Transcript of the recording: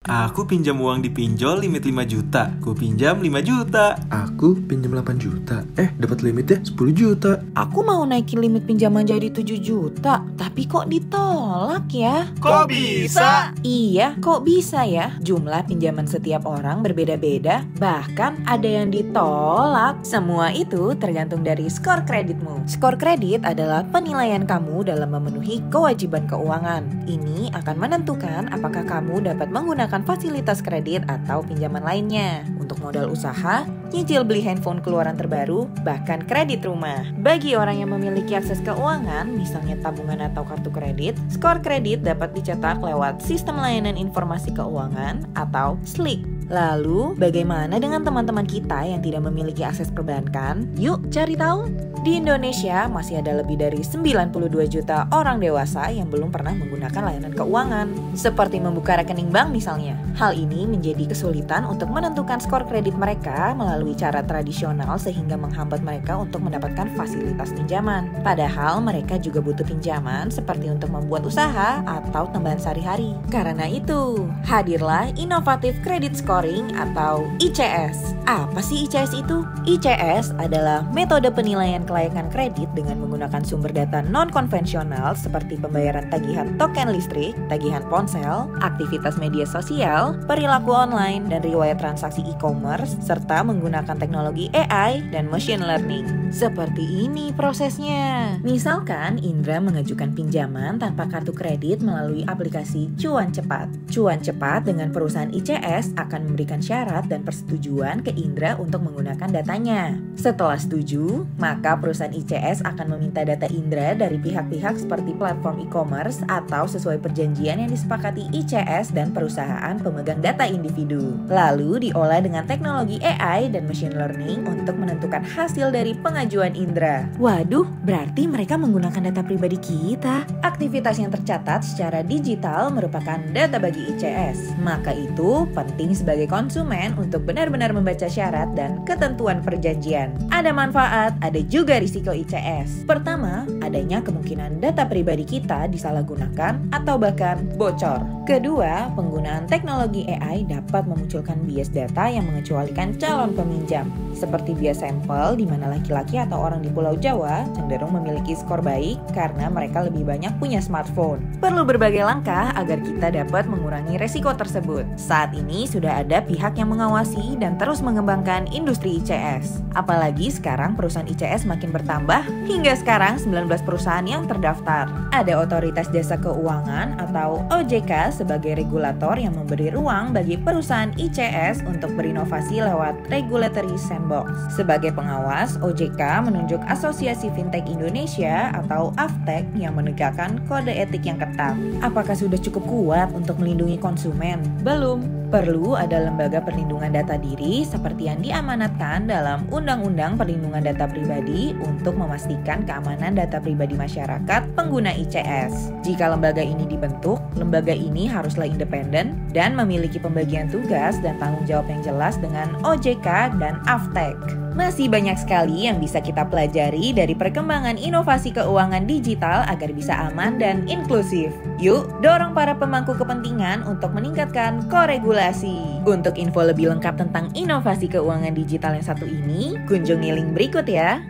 Aku pinjam uang di pinjol limit 5 juta. Ku pinjam 5 juta. Aku pinjam 8 juta. Dapat limitnya 10 juta. Aku mau naikin limit pinjaman jadi 7 juta. Tapi kok ditolak ya? Kok bisa? Iya, kok bisa ya? Jumlah pinjaman setiap orang berbeda-beda. Bahkan ada yang ditolak. Semua itu tergantung dari skor kreditmu. Skor kredit adalah penilaian kamu dalam memenuhi kewajiban keuangan. Ini akan menentukan apakah kamu dapat menggunakan fasilitas kredit atau pinjaman lainnya untuk modal usaha, nyicil beli handphone keluaran terbaru, bahkan kredit rumah. Bagi orang yang memiliki akses keuangan, misalnya tabungan atau kartu kredit, skor kredit dapat dicetak lewat Sistem Layanan Informasi Keuangan atau SLIK. Lalu, bagaimana dengan teman-teman kita yang tidak memiliki akses perbankan? Yuk cari tahu! Di Indonesia masih ada lebih dari 92 juta orang dewasa yang belum pernah menggunakan layanan keuangan, seperti membuka rekening bank misalnya. Hal ini menjadi kesulitan untuk menentukan skor kredit mereka melalui cara tradisional sehingga menghambat mereka untuk mendapatkan fasilitas pinjaman. Padahal mereka juga butuh pinjaman seperti untuk membuat usaha atau tambahan sehari-hari. Karena itu, hadirlah Inovatif Credit Scoring atau ICS. Apa sih ICS itu? ICS adalah metode penilaian kelayakan kredit dengan menggunakan sumber data non-konvensional seperti pembayaran tagihan token listrik, tagihan ponsel, aktivitas media sosial, perilaku online, dan riwayat transaksi e-commerce, serta menggunakan teknologi AI dan machine learning. Seperti ini prosesnya. Misalkan Indra mengajukan pinjaman tanpa kartu kredit melalui aplikasi Cuan Cepat. Cuan Cepat dengan perusahaan ICS akan memberikan syarat dan persetujuan ke Indra untuk menggunakan datanya. Setelah setuju, maka perusahaan ICS akan meminta data Indra dari pihak-pihak seperti platform e-commerce atau sesuai perjanjian yang disepakati ICS dan perusahaan pemegang data individu. Lalu diolah dengan teknologi AI dan machine learning untuk menentukan hasil dari pengajuan Indra. Waduh, berarti mereka menggunakan data pribadi kita. Aktivitas yang tercatat secara digital merupakan data bagi ICS. Maka itu penting sebagai konsumen untuk benar-benar membaca syarat dan ketentuan perjanjian. Ada manfaat, ada juga risiko ICS. Pertama, adanya kemungkinan data pribadi kita disalahgunakan atau bahkan bocor. Kedua, penggunaan teknologi AI dapat memunculkan bias data yang mengecualikan calon peminjam, seperti bias sampel di mana laki-laki atau orang di Pulau Jawa cenderung memiliki skor baik karena mereka lebih banyak punya smartphone. Perlu berbagai langkah agar kita dapat mengurangi resiko tersebut. Saat ini sudah ada pihak yang mengawasi dan terus mengembangkan industri ICS. Apalagi sekarang perusahaan ICS makin bertambah, hingga sekarang 19 perusahaan yang terdaftar. Ada Otoritas Jasa Keuangan atau OJK sebagai regulator yang memberi ruang bagi perusahaan ICS untuk berinovasi lewat Regulatory Sandbox. Sebagai pengawas, OJK menunjuk Asosiasi Fintech Indonesia atau AFTEC yang menegakkan kode etik yang ketat. Apakah sudah cukup kuat untuk melindungi konsumen? Belum. Perlu ada lembaga perlindungan data diri seperti yang diamanatkan dalam Undang-Undang Perlindungan Data Pribadi untuk memastikan keamanan data pribadi masyarakat pengguna ICS. Jika lembaga ini dibentuk, lembaga ini haruslah independen dan memiliki pembagian tugas dan tanggung jawab yang jelas dengan OJK dan AFTEC. Masih banyak sekali yang bisa kita pelajari dari perkembangan inovasi keuangan digital agar bisa aman dan inklusif. Yuk, dorong para pemangku kepentingan untuk meningkatkan koregulasi. Untuk info lebih lengkap tentang inovasi keuangan digital yang satu ini, kunjungi link berikut ya.